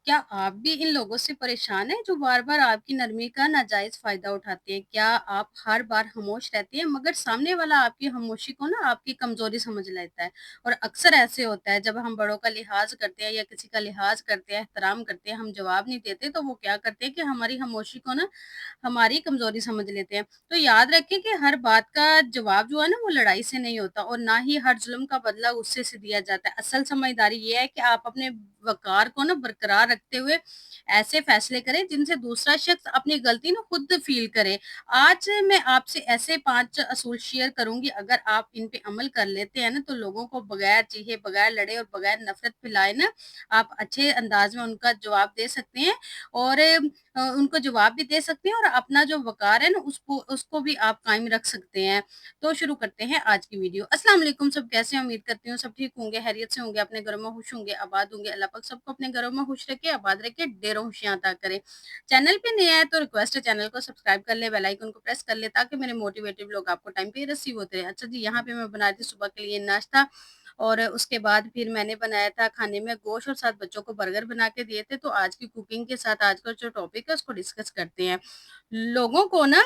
क्या आप भी इन लोगों से परेशान हैं जो बार-बार आपकी नरमी का नाजायज़ फ़ायदा उठाते हैं? क्या आप हर बार खामोश रहती हैं मगर सामने वाला आपकी खामोशी को ना आपकी कमज़ोरी समझ लेता है? और अक्सर ऐसे होता है जब हम बड़ों का लिहाज़ करते हैं या किसी का लिहाज़ करते हैं, एहतराम करते हैं, हम जवाब नहीं देते तो वो क्या करते हैं कि हमारी खामोशी को ना हमारी कमज़ोरी समझ लेते हैं। तो याद रखें कि हर बात का जवाब जो है ना वो लड़ाई से नहीं होता और ना ही हर ज़ुल्म का बदला गुस्से से दिया जाता है। असल समझदारी ये है कि आप अपने वक़ार को ना बरकरार रखते हुए ऐसे फ़ैसले करें जिनसे दूसरा शख़्स अपनी गलती ना खुद फ़ील करे। आज मैं आपसे ऐसे 5 असूल शेयर करूँगी, अगर आप इन पे अमल कर लेते हैं ना तो लोगों को बगैर चीखे, बगैर लड़े और बगैर नफ़रत फैलाए ना आप अच्छे अंदाज़ में उनका जवाब दे सकते हैं और उनको जवाब भी दे सकते हैं और अपना जो वक़ार है ना उसको उसको भी आप कायम रख सकते हैं। तो शुरू करते हैं आज की वीडियो। अस्सलाम वालेकुम, सब कैसे हैं? उम्मीद करती हूँ सब ठीक होंगे, खैरियत से होंगे, अपने घरों में खुश होंगे, आबाद होंगे। अल्लाह पाक सबको अपने घरों में खुश रखे, आबाद रखे, ढेरों खुशियाँ अता करे। चैनल पे नए आए तो रिक्वेस्ट है चैनल को सब्सक्राइब कर ले, बेल आइकन को प्रेस कर ले ताकि मेरे मोटिवेटिव व्लॉग आपको टाइम पे रिसीव होते रहें। अच्छा जी, यहाँ पे मैं बना रही थी सुबह के लिए नाश्ता और उसके बाद फिर मैंने बनाया था खाने में गोश्त और साथ बच्चों को बर्गर बना के दिए थे। तो आज की कुकिंग के साथ आज का जो टॉपिक है उसको डिस्कस करते हैं। लोगों को ना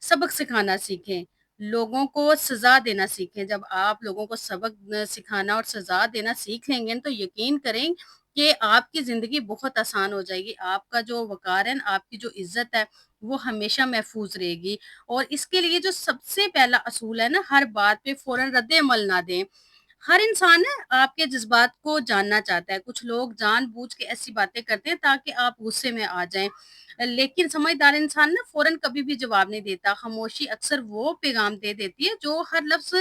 सबक सिखाना सीखें, लोगों को सज़ा देना सीखें। जब आप लोगों को सबक सिखाना और सज़ा देना सीख लेंगे ना, तो यकीन करें कि आपकी ज़िंदगी बहुत आसान हो जाएगी। आपका जो वक़ार है ना, आपकी जो इज़्ज़त है, वो हमेशा महफ़ूज़ रहेगी। और इसके लिए जो सबसे पहला असूल है ना, हर बात पे फ़ौरन रद्द-ए-अमल ना दें। हर इंसान ना आपके जज़्बात को जानना चाहता है। कुछ लोग जानबूझ के ऐसी बातें करते हैं ताकि आप गुस्से में आ जाएँ। लेकिन समझदार इंसान ना फ़ौरन कभी भी जवाब नहीं देता। खामोशी अक्सर वो पैगाम दे देती है जो हर लफ्ज़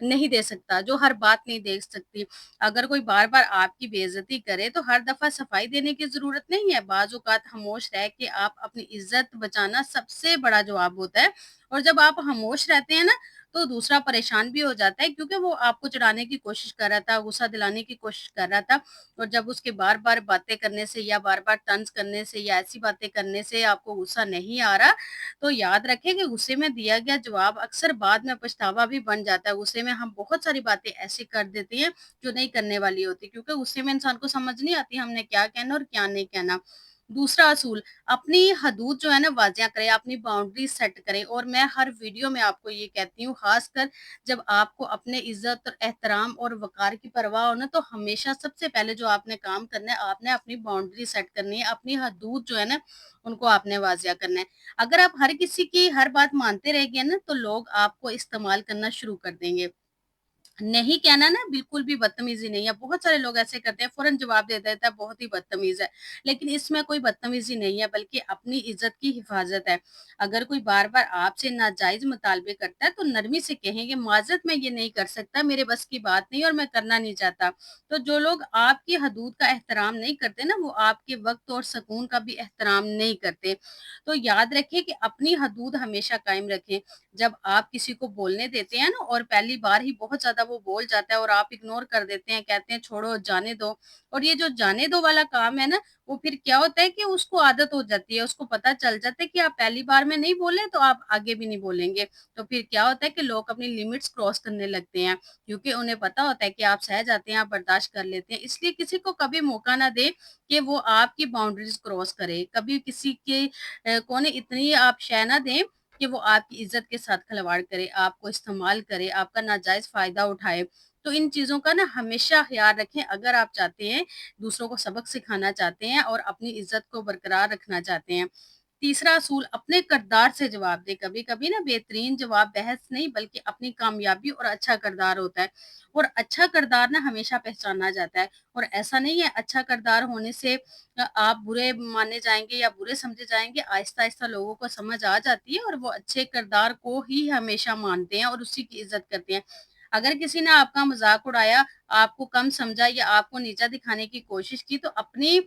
नहीं दे सकता, जो हर बात नहीं दे सकती। अगर कोई बार-बार आपकी बेइज़्ज़ती करे तो हर दफ़ा सफाई देने की ज़रूरत नहीं है। बाज़ औक़ात खामोश रह के आप अपनी इज़्ज़त बचाना सबसे बड़ा जवाब होता है। और जब आप खामोश रहते हैं ना, तो दूसरा परेशान भी हो जाता है क्योंकि वो आपको चिढ़ाने की कोशिश कर रहा था, गुस्सा दिलाने की कोशिश कर रहा था और जब उसके बार-बार बातें करने से या बार-बार तंज़ करने से या ऐसी बातें करने से आपको गुस्सा नहीं आ रहा, तो याद रखें कि गुस्से में दिया गया जवाब अक्सर बाद में पछतावा भी बन जाता है। गुस्से में हम बहुत सारी बातें ऐसी कर देते हैं जो नहीं करने वाली होती क्योंकि गुस्से में इंसान को समझ नहीं आती हमने क्या कहना और क्या नहीं कहना। दूसरा असूल, अपनी हदूद जो है ना वाज़िया करें, अपनी बाउंड्री सेट करें और मैं हर वीडियो में आपको ये कहती हूँ, ख़ासकर जब आपको अपने इज़्ज़त और एहतराम और वक़ार की परवाह हो ना, तो हमेशा सबसे पहले जो आपने काम करना है, आपने अपनी बाउंड्री सेट करनी है, अपनी हदूद जो है ना, उनको आपने वाज़िया करना है। अगर आप हर किसी की हर बात मानते रहेंगे ना, तो लोग आपको इस्तेमाल करना शुरू कर देंगे। नहीं कहना ना बिल्कुल भी बदतमीज़ी नहीं है। बहुत सारे लोग ऐसे करते हैं, फ़ौरन जवाब दे देता है, बहुत ही बदतमीज़ है। लेकिन इसमें कोई बदतमीज़ी नहीं है, बल्कि अपनी इज़्ज़त की हिफ़ाज़त है। अगर कोई बार-बार आपसे नाजायज़ मुतालबे करता है, तो नरमी से कहें कि माज़रत मैं ये नहीं कर सकता, मेरे बस की बात नहीं और मैं करना नहीं चाहता। तो जो लोग आपकी हदूद का एहतराम नहीं करते ना, वो आपके वक़्त और सुकून का भी एहतराम नहीं करते। तो याद रखें कि अपनी हदूद हमेशा कायम रखें। जब आप किसी को बोलने देते हैं ना और पहली बार ही बहुत ज़्यादा वो बोल जाता है और आप इग्नोर कर देते हैं, कहते हैं छोड़ो, जाने दो और ये जो जाने दो वाला काम है ना, वो फिर क्या होता है कि उसको आदत हो जाती है, उसको पता चल जाता है कि आप पहली बार में नहीं बोले तो आप आगे भी नहीं बोलेंगे। तो फिर क्या होता है कि लोग अपनी लिमिट्स क्रॉस करने लगते हैं, क्योंकि उन्हें पता होता है कि आप सह जाते हैं, आप बर्दाश्त कर लेते हैं। इसलिए किसी को कभी मौका ना दें कि वो आपकी बाउंड्रीज़ क्रॉस करे। कभी किसी के कोने इतनी आप शह ना दें कि वो आपकी इज़्ज़त के साथ खिलवाड़ करे, आपको इस्तेमाल करे, आपका नाजायज़ फ़ायदा उठाए। तो इन चीज़ों का ना हमेशा ख़्याल रखें अगर आप चाहते हैं, दूसरों को सबक सिखाना चाहते हैं और अपनी इज़्ज़त को बरकरार रखना चाहते हैं। तीसरा असूल, अपने किरदार से जवाब दें। कभी-कभी ना बेहतरीन जवाब बहस नहीं बल्कि अपनी कामयाबी और अच्छा किरदार होता है और अच्छा किरदार ना हमेशा पहचाना जाता है और ऐसा नहीं है अच्छा किरदार होने से आप बुरे माने जाएँगे या बुरे समझे जाएँगे। आहिस्ता-आहिस्ता लोगों को समझ आ जाती है और वो अच्छे किरदार को ही हमेशा मानते हैं और उसी की इज़्ज़त करते हैं। अगर किसी ने आपका मज़ाक उड़ाया, आपको कम समझा या आपको नीचा दिखाने की कोशिश की तो अपनी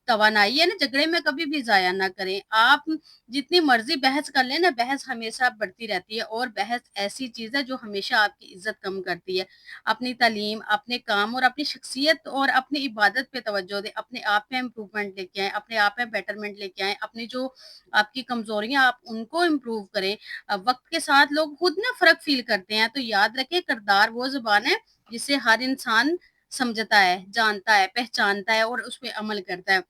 तवानाई है ना झगड़े में कभी भी ज़ाया ना करें। आप जितनी मर्ज़ी बहस कर लें ना, बहस हमेशा बढ़ती रहती है और बहस ऐसी चीज़ है जो हमेशा आपकी इज़्ज़त कम करती है। अपनी तालीम, अपने काम और अपनी शख्सियत और अपनी इबादत पे तवज्जो दें। अपने आप में इम्प्रूवमेंट लेके आएँ, अपने आप में बेटरमेंट लेके आएँ। अपनी जो आपकी कमज़ोरियाँ आप उनको इम्प्रूव करें। वक़्त के साथ लोग खुद ना फ़र्क फ़ील करते हैं, तो याद रखें किरदार वो ज़ुबान है जिसे हर इंसान समझता है, जानता है, पहचानता है और उस पे अमल करता है।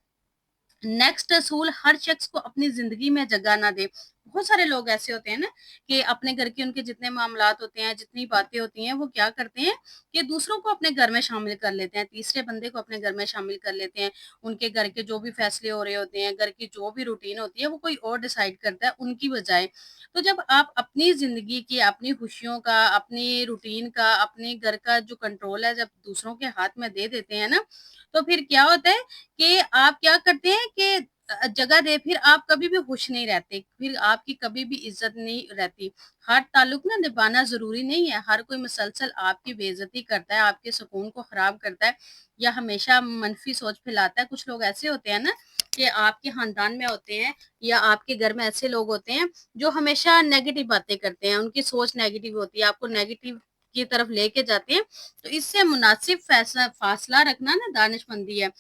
नेक्स्ट असूल, हर शख्स को अपनी ज़िंदगी में जगह ना दे। बहुत सारे लोग ऐसे होते हैं ना कि अपने घर के उनके जितने मामलात होते हैं, जितनी बातें होती हैं, वो क्या करते हैं कि दूसरों को अपने घर में शामिल कर लेते हैं, तीसरे बंदे को अपने घर में शामिल कर लेते हैं। उनके घर के जो भी फैसले हो रहे होते हैं, घर की जो भी रूटीन होती है, वो कोई और डिसाइड करता है उनकी बजाय। तो जब आप अपनी ज़िंदगी की, अपनी खुशियों का, अपनी रूटीन का, अपने घर का जो कंट्रोल है, जब दूसरों के हाथ में दे देते हैं ना, तो फिर क्या होता है कि आप क्या करते हैं कि जगह दे, फिर आप कभी भी खुश नहीं रहते, फिर आपकी कभी भी इज़्ज़त नहीं रहती। हर ताल्लुक ना निभाना ज़रूरी नहीं है, हर कोई मुसलसल आपकी बेइज़्ज़ती करता है, आपके सुकून को ख़राब करता है या हमेशा मनफ़ी सोच फैलाता है। कुछ लोग ऐसे होते हैं ना कि आपके ख़ानदान में होते हैं या आपके घर में ऐसे लोग होते हैं, जो हमेशा नेगेटिव बातें करते हैं, उनकी सोच नेगेटिव होती है, आपको नेगेटिव की तरफ लेके जाते हैं। तो इससे मुनासिब फ़ासला रखना ना दानिशमंदी है।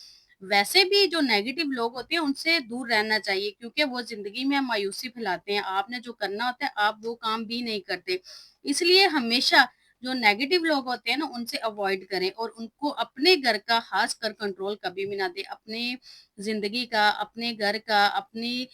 वैसे भी जो नेगेटिव लोग होते हैं उनसे दूर रहना चाहिए, क्योंकि वो ज़िंदगी में मायूसी फैलाते हैं। आपने जो करना होता है आप वो काम भी नहीं करते। इसलिए हमेशा जो नेगेटिव लोग होते हैं ना उनसे अवॉइड करें और उनको अपने घर का ख़ासकर कंट्रोल कभी भी ना दें। अपने ज़िंदगी का, अपने घर का, अपनी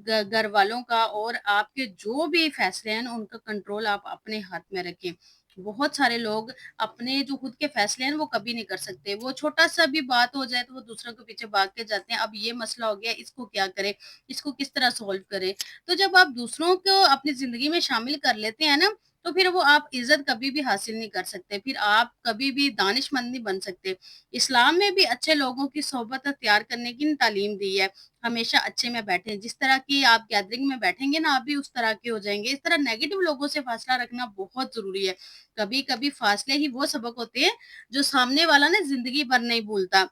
घर वालों का और आपके जो भी फैसले हैं ना उनका कंट्रोल आप अपने हाथ में रखें। बहुत सारे लोग अपने जो खुद के फैसले हैं वो कभी नहीं कर सकते। वो छोटा-सा भी बात हो जाए तो वो दूसरों के पीछे भाग के जाते हैं, अब ये मसला हो गया, इसको क्या करें? इसको किस तरह सॉल्व करें? तो जब आप दूसरों को अपनी ज़िंदगी में शामिल कर लेते हैं ना, तो फिर वो आप इज़्ज़त कभी भी हासिल नहीं कर सकते, फिर आप कभी भी दानिशमंद नहीं बन सकते। इस्लाम में भी अच्छे लोगों की सोहबत अख्तियार करने की तालीम दी है। हमेशा अच्छे में बैठें, जिस तरह की आप गैदरिंग में बैठेंगे ना, आप भी उस तरह के हो जाएँगे। इस तरह नेगेटिव लोगों से फ़ासला रखना बहुत ज़रूरी है। कभी-कभी फासले ही वो सबक होते हैं, जो सामने वाला ना ज़िंदगी भर नहीं भूलता।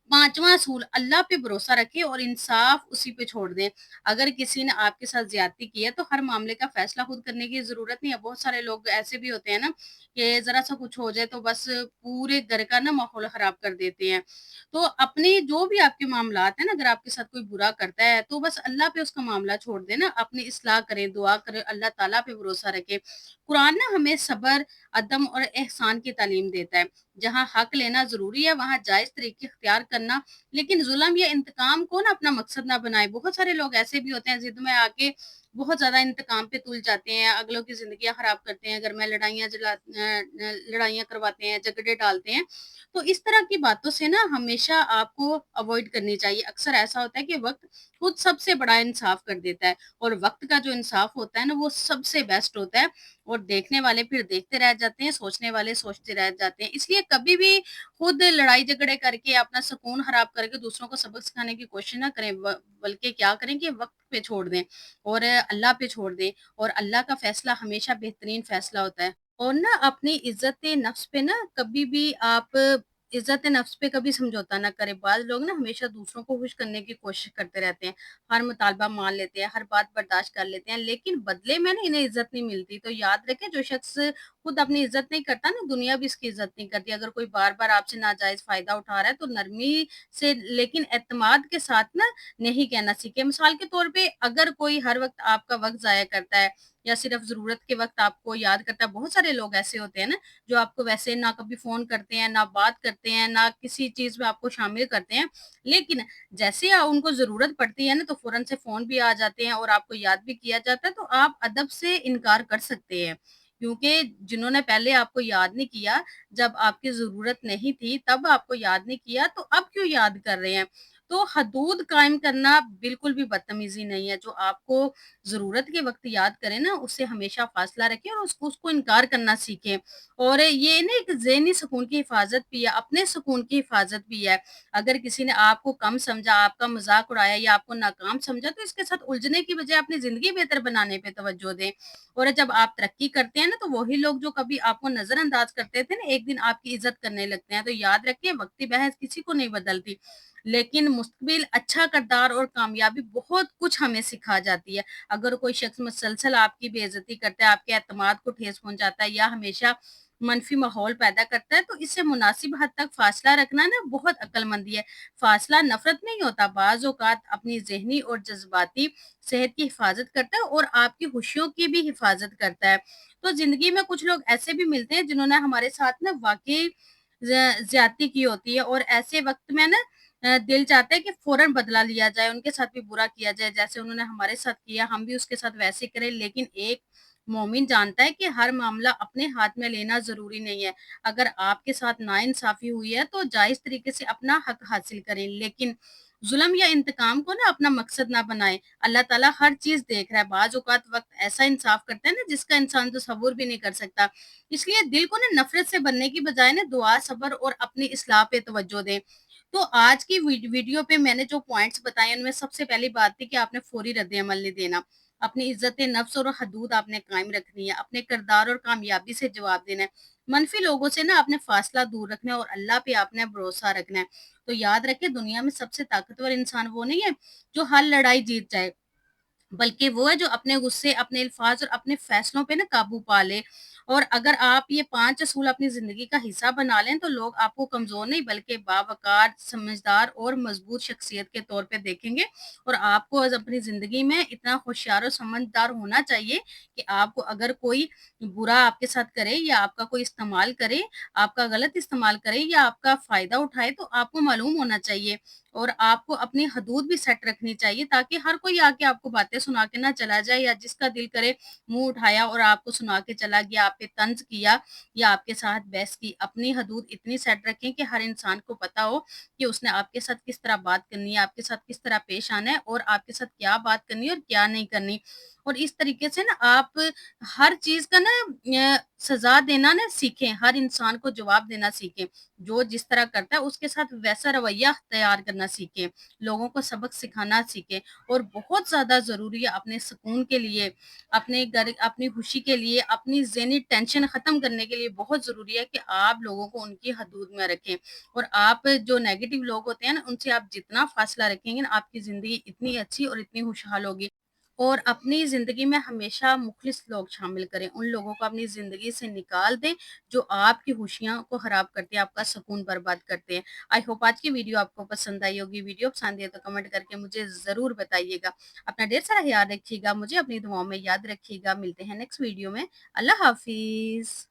5वाँ असूल, अल्लाह पे भरोसा रखें और इंसाफ उसी पे छोड़ दें। अगर किसी ने आपके साथ ज़्यादती की है, तो हर मामले का फ़ैसला खुद करने की ज़रूरत नहीं है। बहुत सारे लोग ऐसे भी होते हैं ना, कि ज़रा-सा कुछ हो जाए तो बस पूरे घर का ना माहौल ख़राब कर देते हैं। तो अपने जो भी आपके मामलात हैं ना, अगर आपके साथ कोई बुरा करता है, तो बस अल्लाह पे उसका मामला छोड़ दें ना, अपनी इस्लाह करें, दुआ करें, अल्लाह ताला पे भरोसा रखें। कुरान ना हमें सब्र, अदम और एहसान की तालीम देता है। जहाँ हक लेना ज़रूरी है, वहाँ जायज़ तरीके इख्तियार करना, लेकिन ज़ुल्म या इंतकाम को ना अपना मकसद ना बनाएँ। बहुत सारे लोग ऐसे भी होते हैं, ज़िद में आके बहुत ज़्यादा इंतकाम पे तुल जाते हैं, अगलों की ज़िंदगियाँ ख़राब करते हैं, घर में लड़ाइयाँ करवाते हैं, झगड़े डालते हैं। तो इस तरह की बातों से ना हमेशा आपको अवॉइड करनी चाहिए। अक्सर ऐसा होता है कि वक़्त खुद सबसे बड़ा इंसाफ़ कर देता है और वक़्त का जो इंसाफ़ होता है ना, वो सबसे बेस्ट होता है और देखने वाले फिर देखते रह जाते हैं, सोचने वाले सोचते रह जाते हैं। इसलिए कभी भी खुद लड़ाई झगड़े करके अपना सुकून खराब करके दूसरों को सबक सिखाने की कोशिश ना करें, बल्कि क्या करें कि वक़्त पे छोड़ दें और अल्लाह पे छोड़ दें और अल्लाह का फ़ैसला हमेशा बेहतरीन फ़ैसला होता है। और ना अपनी इज़्ज़त-ए-नफ़्स पे ना कभी भी आप इज़्ज़त-ए-नफ़्स पे कभी समझौता ना करें। बाज़ लोग ना हमेशा दूसरों को खुश करने की कोशिश करते रहते हैं। हर मुतालबा मान लेते हैं, हर बात बर्दाश्त कर लेते हैं, लेकिन बदले में ना इन्हें इज़्ज़त नहीं मिलती। तो याद रखें, जो शख्स खुद अपनी इज़्ज़त नहीं करता ना, दुनिया भी इसकी इज़्ज़त नहीं करती। अगर कोई बार-बार आपसे नाजायज़ फ़ायदा उठा रहा है, तो नरमी से लेकिन एतमाद के साथ ना नहीं कहना सीखें। मिसाल के तौर पे अगर कोई हर वक़्त आपका वक़्त ज़ाया करता है या सिर्फ़ ज़रूरत के वक़्त आपको याद करता है, बहुत सारे लोग ऐसे होते हैं ना, जो आपको वैसे ना कभी फ़ोन करते हैं, ना बात करते हैं, ना किसी चीज़ में आपको शामिल करते हैं। लेकिन जैसे उनको ज़रूरत पड़ती है ना, तो फ़ौरन से फ़ोन भी आ जाते हैं और आपको याद भी किया जाता है, तो आप अदब से इनकार कर सकते हैं। क्योंकि जिन्होंने पहले आपको याद नहीं किया, जब आपकी ज़रूरत नहीं थी, तब आपको याद नहीं किया, तो अब क्यों याद कर रहे हैं? तो हदूद कायम करना बिल्कुल भी बदतमीज़ी नहीं है। जो आपको ज़रूरत के वक़्त याद करे ना, उससे हमेशा फ़ासला रखें और उसको उसको इनकार करना सीखें। और ये ना एक ज़हनी सुकून की हिफ़ाज़त भी है, अपने सुकून की हिफ़ाज़त भी है। अगर किसी ने आपको कम समझा, आपका मज़ाक उड़ाया या आपको नाकाम समझा, तो इसके साथ उलझने की बजाय अपनी ज़िंदगी बेहतर बनाने पे तवज्जो दें। और जब आप तरक्की करते हैं ना, तो वही लोग जो कभी आपको नज़रअंदाज करते थे ना, एक दिन आपकी इज़्ज़त करने लगते हैं। तो याद रखिए, वक़्ती बहस किसी को नहीं बदलती, लेकिन मुस्तक़बिल अच्छा किरदार और कामयाबी बहुत कुछ हमें सिखा जाती है। अगर कोई शख़्स मुसलसल आपकी बेइज़्ज़ती करता है, आपके एतमाद को ठेस पहुँचाता है या हमेशा मनफ़ी माहौल पैदा करता है, तो इससे मुनासिब हद तक फ़ासला रखना ना बहुत अक्लमंदी है। फ़ासला नफ़रत नहीं होता, बाज़ औक़ात अपनी ज़हनी और जज़्बाती सेहत की हिफ़ाज़त करता है और आपकी खुशियों की भी हिफ़ाज़त करता है। तो ज़िंदगी में कुछ लोग ऐसे भी मिलते हैं जिन्होंने हमारे साथ ना वाक़ई ज़्यादती की होती है और ऐसे वक़्त में ना दिल चाहता है कि फ़ौरन बदला लिया जाए, उनके साथ भी बुरा किया जाए, जैसे उन्होंने हमारे साथ किया, हम भी उसके साथ वैसे ही करें। लेकिन एक मोमिन जानता है कि हर मामला अपने हाथ में लेना ज़रूरी नहीं है। अगर आपके साथ नाइंसाफ़ी हुई है, तो जायज़ तरीके से अपना हक़ हासिल करें, लेकिन ज़ुल्म या इंतकाम को ना अपना मकसद ना बनाएँ। अल्लाह ताला हर चीज़ देख रहा है, बाज़ औक़ात वक़्त ऐसा इंसाफ़ करता है ना, जिसका इंसान तसव्वुर भी नहीं कर सकता। इसलिए दिल को ना नफ़रत से भरने की बजाय ना दुआ, सब्र और अपनी इस्लाह पे तवज्जो दें। तो आज की वीडियो पे मैंने जो पॉइंट्स बताए, उनमें सबसे पहली बात थी कि आपने फौरी रद्द-ए-अमल नहीं देना। अपनी इज़्ज़त-ए-नफ्स और हदूद आपने कायम रखनी है, अपने किरदार और कामयाबी से जवाब देना है। मनफ़ी लोगों से ना आपने फ़ासला दूर रखना है और अल्लाह पे आपने भरोसा रखना है। तो याद रखें, दुनिया में सबसे ताकतवर इंसान वो नहीं है, जो हर लड़ाई जीत जाए। बल्कि वो है जो अपने गुस्से, अपने अल्फाज़ और अपने फ़ैसलों पे ना काबू पा ले। और अगर आप ये 5 असूल अपनी ज़िंदगी का हिस्सा बना लें, तो लोग आपको कमज़ोर नहीं बल्कि बावक़ार, समझदार और मज़बूत शख्सियत के तौर पे देखेंगे। और आपको अपनी ज़िंदगी में इतना होशियार और समझदार होना चाहिए कि आपको अगर कोई बुरा आपके साथ करे या आपका कोई इस्तेमाल करे, आपका गलत इस्तेमाल करे या आपका फ़ायदा उठाए, तो आपको मालूम होना चाहिए। और आपको अपनी हदूद भी सेट रखनी चाहिए, ताकि हर कोई आके आपको बातें सुना के ना चला जाए, या जिसका दिल करे मुँह उठाया और आपको सुना के चला गया, आप पे तंज़ किया या आपके साथ बहस की। अपनी हदूद इतनी सेट रखें कि हर इंसान को पता हो कि उसने आपके साथ किस तरह बात करनी है, आपके साथ किस तरह पेश आना है और आपके साथ क्या बात करनी है और क्या नहीं करनी। और इस तरीके से ना आप हर चीज़ का ना सज़ा देना ना सीखें, हर इंसान को जवाब देना सीखें। जो जिस तरह करता है उसके साथ वैसा रवैया तैयार करना सीखें, लोगों को सबक सिखाना सीखें। और बहुत ज़्यादा ज़रूरी है अपने सुकून के लिए, अपने घर अपनी खुशी के लिए, अपनी ज़हनी टेंशन ख़त्म करने के लिए बहुत ज़रूरी है कि आप लोगों को उनकी हदूद में रखें। और आप जो नेगेटिव लोग होते हैं ना, उनसे आप जितना फ़ासला रखेंगे ना, आपकी ज़िंदगी इतनी अच्छी और इतनी खुशहाल होगी। और अपनी ज़िंदगी में हमेशा मुख़लिस लोग शामिल करें, उन लोगों को अपनी ज़िंदगी से निकाल दें, जो आपकी खुशियाँ को ख़राब करते हैं, आपका सुकून बर्बाद करते हैं। आई होप आज की वीडियो आपको पसंद आई होगी। वीडियो पसंद आई तो कमेंट करके मुझे ज़रूर बताइएगा। अपना ढेर सारा ख़्याल रखिएगा, मुझे अपनी दुआओं में याद रखिएगा। मिलते हैं नेक्स्ट वीडियो में। अल्लाह हाफ़िज़।